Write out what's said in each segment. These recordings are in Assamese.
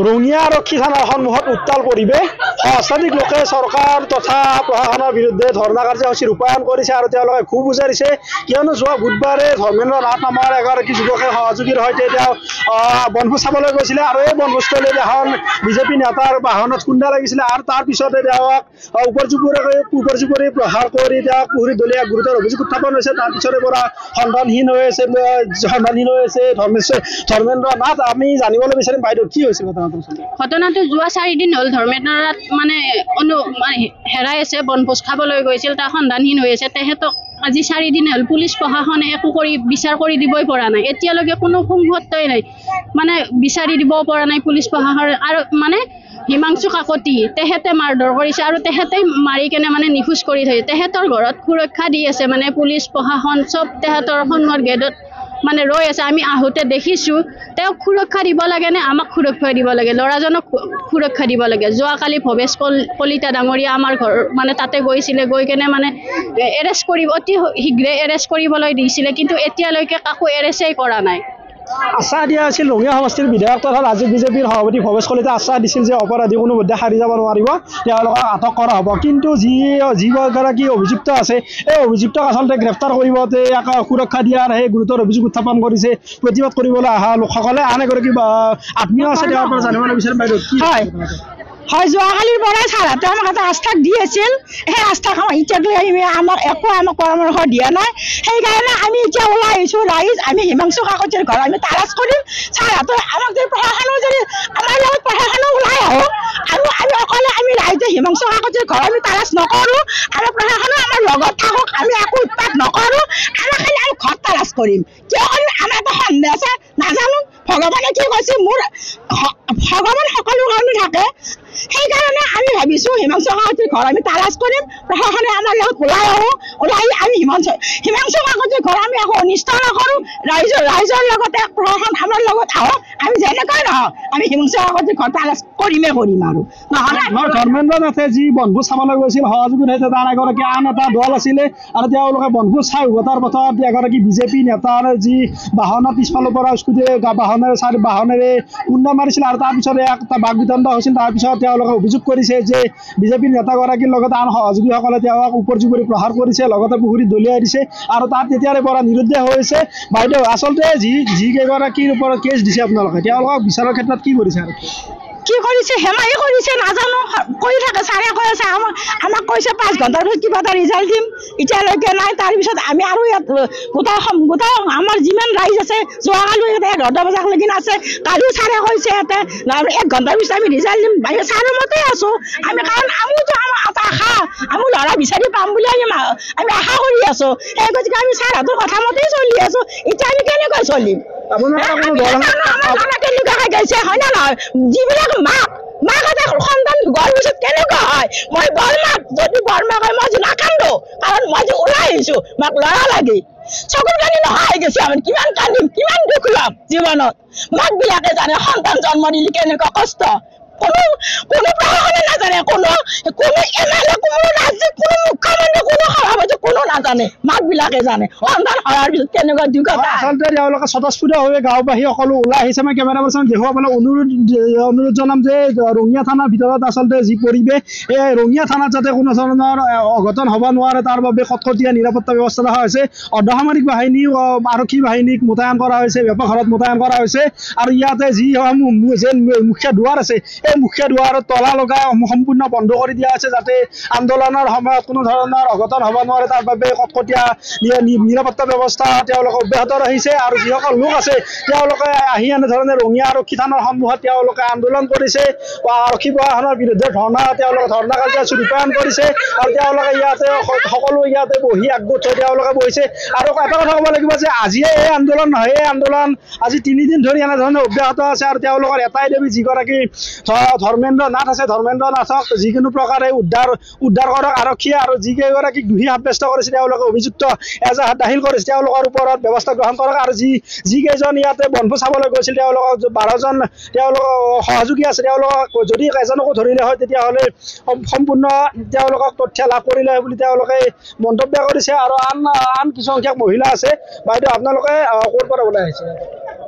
ৰঙিয়া আৰক্ষী থানাৰ সন্মুখত উত্তাল পৰিৱেশ। সহস্ৰাধিক লোকে চৰকাৰ তথা প্ৰশাসনৰ বিৰুদ্ধে ধৰ্ণা কাৰ্যসূচী ৰূপায়ণ কৰিছে আৰু তেওঁলোকে ক্ষোভ উজাৰিছে। কিয়নো যোৱা বুধবাৰে ধৰ্মেন্দ্ৰ নাথ নামৰ এগৰাকী যুৱকে সহযোগীৰ সৈতে তেওঁ বনভোজ চাবলৈ গৈছিলে আৰু এই বনভোজস্থলীত এখন বিজেপি নেতাৰ বাহনত খুন্দা লাগিছিলে আৰু তাৰ পিছতে তেওঁক উপৰ্যুপৰি প্ৰহাৰ কৰি তেওঁক পুখুৰীত দলিয়াই গুৰুতৰ অভিযোগ উত্থাপন হৈছে। তাৰ পিছৰে পৰা সন্ধানহীন হৈ আছে ধৰ্মেন্দ্ৰ নাথ। আমি জানিবলৈ বিচাৰিম বাইদেউ কি হৈছিল ঘটনাটো যোৱা 4 দিন হ'ল ধৰ্মেন্দ্ৰ নাথ মানে হেৰাই আছে। বনভোজ খাবলৈ গৈছিল, তাৰ সন্ধানহীন হৈ আছে। তেখেতক আজি 4 দিন হ'ল পুলিচ প্ৰশাসনে একো বিচাৰ কৰি দিবই পৰা নাই। এতিয়ালৈকে কোনো সংহতই নাই, মানে বিচাৰি দিব পৰা নাই পুলিচ প্ৰশাসন। আৰু মানে হিমাংশু কাকতি তেখেতে মাৰধৰ কৰিছে আৰু তেখেতে মাৰি কেনে মানে নিখোজ কৰি থৈছে। তেখেতৰ ঘৰত সুৰক্ষা দি আছে, মানে পুলিচ প্ৰশাসন চব তেখেতৰ সন্মুখৰ গেটত মানে ৰৈ আছে। আমি আহোঁতে দেখিছোঁ। তেওঁক সুৰক্ষা দিব লাগে নে আমাক সুৰক্ষা দিব লাগে? ল'ৰাজনক সুৰক্ষা দিব লাগে। যোৱাকালি ভৱেশ কলিতা ডাঙৰীয়া আমাৰ ঘৰ মানে তাতে গৈছিলে, গৈ কেনে মানে এৰেষ্ট কৰিব অতি শীঘ্ৰে এৰেষ্ট কৰিবলৈ দিছিলে, কিন্তু এতিয়ালৈকে কাকো এৰেষ্টেই কৰা নাই। আশ্বাস দিয়া আছিল ৰঙিয়া সমষ্টিৰ বিধায়ক তথা ৰাজ্যিক বিজেপিৰ সভাপতি ভৱেশ কলিতাই আশ্বাস দিছিল যে অপৰাধী কোনোপধ্যে সাৰি যাব নোৱাৰিব, তেওঁলোকক আটক কৰা হ'ব। কিন্তু যিগৰাকী অভিযুক্ত আছে এই অভিযুক্তক আচলতে গ্ৰেপ্তাৰ কৰিবতে সুৰক্ষা দিয়াৰ সেই গুৰুতৰ অভিযোগ উত্থাপন কৰিছে প্ৰতিবাদ কৰিবলৈ অহা লোকসকলে। আন এগৰাকী আত্মীয় আছে, তেওঁৰ পৰা জানিবলৈ বিচাৰিম বাইদেউ। হয়, যোৱাকালিৰ পৰাই ছাৰহঁতে আমাক এটা আস্থাক দি আছিল। সেই আস্থাক এতিয়ালৈকে আমাক পৰামৰ্শ দিয়া নাই। সেইকাৰণে আমি এতিয়া ওলাই আহিছোঁ। ৰাইজ আমি হিমাংশু কাকতিৰ ঘৰ আমি তালাচ কৰিম। ছাৰহঁতে আমাক যদি প্ৰশাসনো যদি আমাৰ লগত প্ৰশাসনো ওলাই আহক আৰু আমি অকলে আমি ৰাইজে হিমাংশু কাকতিৰ ঘৰ আমি তালাচ নকৰোঁ আৰু প্ৰশাসনো আমাৰ লগত থাকক। আমি একো উৎপাত নকৰোঁ। আমাৰ খালি আমি ঘৰ তালাচ কৰিম। কিয় কৰিম? আমাৰ এটা সন্দেহ আছে, নাজানো ভগৱানে কি কৈছে। মোৰ ভগৱান সকলো কাৰণে থাকে। সেইকাৰণে আমি ভাবিছোঁ হিমাংশু কাকতিৰ ঘৰ আমি তালাচ কৰিম। প্ৰশাসনে আমাৰ লগত ওলাই আহোঁ। ওলাই আমি হিমাংশু কাকতিৰ ঘৰ আমি একো অনিষ্ট নকৰোঁ। ৰাইজৰ লগতে প্ৰশাসন আমাৰ লগত আহক। আমি যেনেকৈ নহওক আমি হিমাংশু কাকতিৰ ঘৰ তালাচ কৰিম আৰু নহ'লে ধৰ্মেন্দ্ৰ নাথে যি বনভোজ চাবলৈ গৈছিল সহযোগী সৈতে তাৰ এগৰাকী আন এটা দল আছিলে আৰু তেওঁলোকে বনভোজ চাই উভতাৰ পথত এগৰাকী বিজেপি নেতাৰ যি বাহনৰ পিছফালৰ পৰা স্কুটি বাহনেৰে খুন্দা মাৰিছিল আৰু তাৰপিছতে এটা বাক বিতণ্ড হৈছিল। তাৰপিছত তেওঁলোকে অভিযোগ কৰিছে যে বিজেপিৰ নেতাগৰাকীৰ লগতে আন সহযোগীসকলে তেওঁক উপৰ্যুপৰি প্ৰহাৰ কৰিছে, লগতে পুখুৰীত দলিয়াই দিছে আৰু তাত তেতিয়াৰে পৰা নিৰুদ্দেশ হৈছে। বাইদেউ, আচলতে যিকেইগৰাকীৰ ওপৰত কেছ দিছে আপোনালোকে, তেওঁলোকক বিচাৰৰ ক্ষেত্ৰত কি কৰিছে আৰু কি কৰিছে? হেমাহি কৰিছে, নাজানো। কৰি থাকে ছাৰে কৈ আছে আমাক কৈছে 5 ঘণ্টাৰ পিছত কিবা এটা ৰিজাল্ট দিম, এতিয়ালৈকে নাই। তাৰপিছত আমি আৰু ইয়াত গোটাই আমাৰ যিমান ৰাইজ আছে যোৱাকালি ইয়াতে 11টা বজালৈকে আছে। কালিও ছাৰে কৈছে ইয়াতে 1 ঘণ্টাৰ পিছত আমি ৰিজাল্ট দিম। ছাৰৰ মতে আছোঁ আমি, কাৰণ আমিতো আমাৰ এটা আশা, আমি ল'ৰা বিচাৰি পাম বুলি আমি আশা কৰি আছোঁ। সেই গতিকে আমি ছাৰহঁতৰ কথা মতেই চলি আছোঁ। এতিয়া আমি কেনেকৈ চলিম? কেনেকুৱাকৈ গৈছে হয় নে নহয়? যিবিলাক মাক এটা সন্তান গড় পিছত কেনেকুৱা হয়? মই বৰমাক যদি বৰমাক হয় মই নাকান্দো, কাৰণ মই যে ওলাই আহিছোঁ মাক ল'ৰা লাগি চকুৰ কানি নোহোৱা হৈ গৈছে। আমি কিমান কান্দিম, কিমান দুখ ল'ম জীৱনত। মাকবিলাকে জানে সন্তান জন্ম দিলে কেনেকুৱা কষ্ট। কোনো প্ৰশাসনে নাজানে, কোনো MLA, কোনো ৰাজ্যিক, কোনো মুখ্যমন্ত্ৰী, কোনো সভাপতি কোনো নাজানে। মাকবিলাকে জানে সন্তান হোৱাৰ পিছত কেনেকুৱা দুখ। আচলতে তেওঁলোকে স্বতঃস্ফূৰ্তভাৱে গাঁওবাসী সকলো ওলাই আহিছে। মই কেমেৰা পাৰ্চন দেখুৱাবলৈ অনুৰোধ জনাম যে ৰঙিয়া থানাৰ ভিতৰত আচলতে যি পৰিৱেশ, এই ৰঙিয়া থানাত যাতে কোনো ধৰণৰ অঘটন হ'ব নোৱাৰে তাৰ বাবে কটকটীয়া নিৰাপত্তা ব্যৱস্থা ৰখা হৈছে। অৰ্ধসামৰিক বাহিনী, আৰক্ষী বাহিনীক মোতায়েন কৰা হৈছে, ব্যাপক হাৰত মোতায়েন কৰা হৈছে আৰু ইয়াতে যিসমূহ মুখ্য দুৱাৰ আছে এই মুখ্য দুৱাৰত তলা লগাই সম্পূৰ্ণ বন্ধ কৰি দিয়া আছে, যাতে আন্দোলনৰ সময়ত কোনো ধৰণৰ অঘটন হ'ব নোৱাৰে। তাৰ বাবে কটকটীয়া নিৰাপত্তা ব্যৱস্থা তেওঁলোকে অব্যাহত ৰাখিছে আৰু যিসকল লোক আছে তেওঁলোকে আহি এনেধৰণে ৰঙিয়া আৰক্ষী থানাৰ সন্মুখত তেওঁলোকে আন্দোলন কৰিছে, আৰক্ষী প্ৰশাসনৰ বিৰুদ্ধে তেওঁলোকে ধৰ্ণা কাৰ্যসূচী ৰূপায়ণ কৰিছে আৰু তেওঁলোকে ইয়াতে সকলো ইয়াতে বহি একগোট হৈ তেওঁলোকে বহিছে। আৰু এটা কথা ক'ব লাগিব যে আজিয়ে এই আন্দোলন নহয়, এই আন্দোলন আজি 3 দিন ধৰি এনেধৰণে অব্যাহত আছে আৰু তেওঁলোকৰ এটাই দাবী, যিগৰাকী ধৰ্মেন্দ্ৰ নাথ আছে, ধৰ্মেন্দ্ৰ নাথক যিকোনো প্ৰকাৰে উদ্ধাৰ কৰক আৰক্ষীয়ে, আৰু যিকেইগৰাকীক দোষী সাব্যস্ত কৰিছে তেওঁলোকে অভিযুক্ত এজাহাত দাখিল কৰিছে তেওঁলোকৰ ওপৰত ব্যৱস্থা গ্ৰহণ কৰক, আৰু যিকেইজন ইয়াতে বনভোজ চাবলৈ গৈছিল তেওঁলোকক 12জন তেওঁলোকৰ সহযোগী আছে তেওঁলোকক যদি এজনকো ধৰিলে হয় তেতিয়াহ'লে সম্পূৰ্ণ তেওঁলোকক তথ্য লাভ কৰিলে হয় বুলি তেওঁলোকে মন্তব্য কৰিছে। আৰু আন কিছুসংখ্যক মহিলা আছে। বাইদেউ আপোনালোকে ক'ৰ পৰা ওলাই আহিছে?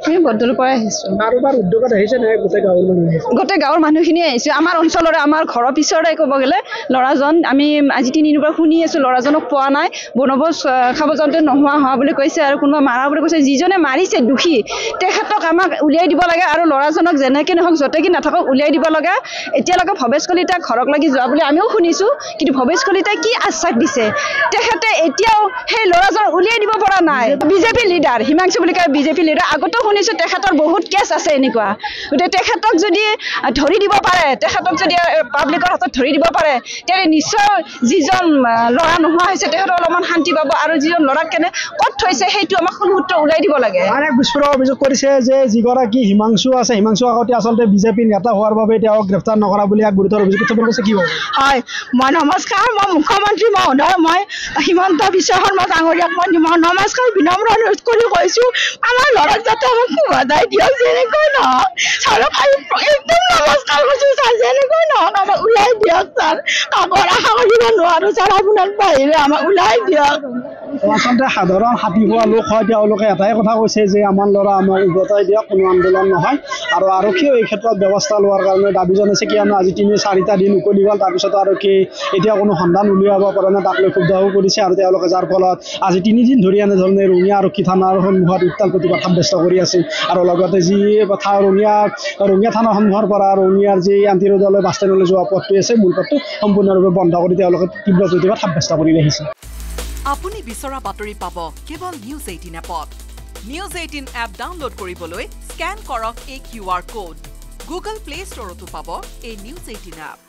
আমি বদলৰ পৰা আহিছোঁ। কাৰোবাৰ উদ্যোগত আহিছে নে গোটেই গাঁৱৰ মানুহ আহিছে? গোটেই গাঁৱৰ মানুহখিনি আহিছোঁ। আমাৰ অঞ্চলৰে আমাৰ ঘৰৰ পিছৰে ক'ব গ'লে ল'ৰাজন আমি আজি 3 দিনৰ পৰা শুনি আছোঁ ল'ৰাজনক পোৱা নাই, বনভোজ খাব যাওঁতে হোৱা বুলি কৈছে, আৰু কোনোবা মাৰা বুলি কৈছে। যিজনে মাৰিছে দোষী তেখেতক আমাক উলিয়াই দিব লাগে, আৰু ল'ৰাজনক যেনেকৈ নহওক য'তে কি নাথাকক উলিয়াই দিব লাগে। এতিয়ালৈকে ভৱেশ কলিতাক ঘৰক লাগি যোৱা বুলি আমিও শুনিছোঁ, কিন্তু ভৱেশ কলিতাই কি আশ্বাস দিছে তেখেতে এতিয়াও সেই ল'ৰাজনক উলিয়াই দিব পৰা নাই। বিজেপি লিডাৰ হিমাংশু বুলি কয়, বিজেপি লিডাৰ আগতেও শুনিছোঁ তেখেতৰ বহুত কেছ আছে এনেকুৱা। গতিকে তেখেতক যদি ধৰি দিব পাৰে, তেখেতক যদি পাব্লিকৰ হাতত ধৰি দিব পাৰে তেতিয়া নিশ্চয় যিজন ল'ৰা নোহোৱা হৈছে তেখেতৰ অলপমান শান্তি পাব, আৰু যিজন ল'ৰাক ক'ত থৈছে সেইটো আমাক সূত্ৰ উলিয়াই দিব লাগে। আন এক বিস্ফোৰক অভিযোগ কৰিছে যে যিগৰাকী হিমাংশু আছে, হিমাংশু আগতে আচলতে বিজেপিৰ নেতা হোৱাৰ বাবে তেওঁক গ্ৰেপ্তাৰ নকৰা বুলি এক গুৰুতৰ অভিযোগ উত্থাপন কৰিছে। কি হ'ব? হয়, মই নমস্কাৰ, মই মুখ্যমন্ত্ৰী মহোদয়, মই হিমন্ত বিশ্ব শৰ্মা ডাঙৰীয়াক মই নমস্কাৰ বিনম্ৰ অনুৰোধ কৰি কৈছোঁ আমাৰ ল'ৰাক যাতে আমাক সুবিধাই দিয়ক, যেনেকৈ নহওক ছাৰক একদম নমস্কাৰ কৰিছোঁ ছাৰ, যেনেকৈ নহওক আমাক ওলাই দিয়ক ছাৰ, কাকো আশা কৰিব নোৱাৰোঁ ছাৰ, আপোনাৰ বাহিৰে আমাক ওলাই দিয়ক। আচলতে সাধাৰণ হাতী হোৱা লোক হয়, তেওঁলোকে এটাই কথা কৈছে যে আমাৰ ল'ৰা আমাক উভতাই দিয়ক, কোনো আন্দোলন নহয়। আৰু আৰক্ষীয়েও এই ক্ষেত্ৰত ব্যৱস্থা লোৱাৰ কাৰণে দাবী জনাইছে, কিয়নো আজি 3-4টা দিন উকলি গ'ল, তাৰপিছত আৰক্ষী এতিয়া কোনো সন্ধান উলিয়াব পৰা নাই, তাক লৈ ক্ষুব্ধও কৰিছে। আৰু তেওঁলোকে যাৰ ফলত আজি 3 দিন ধৰি এনেধৰণে ৰঙিয়া আৰক্ষী থানাৰ সন্মুখত উত্তাল প্ৰতিবাদ সাব্যস্ত কৰি আছে। আৰু লগতে যি ৰঙিয়া থানাৰ সন্মুখৰ পৰা ৰঙিয়াৰ যি আন্তঃৰদলৈ বাছ ষ্টেণ্ডলৈ যোৱা পথটো আছে, মূল পথটো সম্পূৰ্ণৰূপে বন্ধ কৰি তেওঁলোকে তীব্ৰ প্ৰতিবাদ সাব্যস্ত কৰি আহিছে। আপুনি বিচৰা বাতৰি পাব কেৱল নিউজ 18 এপত। নিউজ 18 এপ ডাউনলোড কৰিবলৈ স্কেন কৰক এই QR কোড। গুগল প্লে ষ্টৰতো পাব এই নিউজ 18 এপ।